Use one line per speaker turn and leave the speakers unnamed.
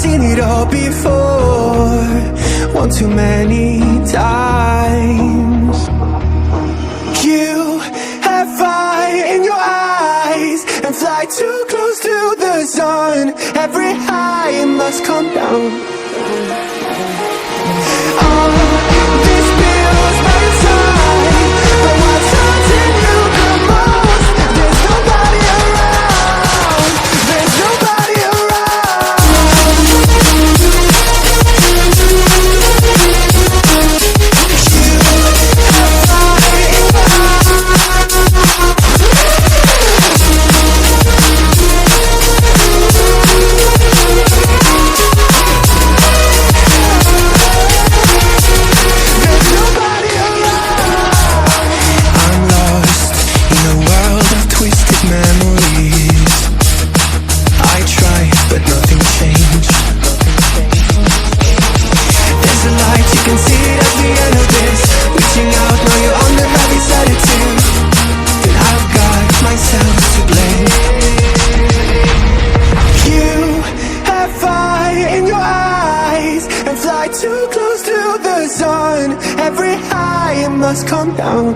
seen it all before, one too many times. You have fire in your eyes and fly too close to the sun. Every high must come down. All this feels by your side, but what's hurting you the most? There's nobody around. There's nobody around. You have fire in your too close to the sun. Every high must come down.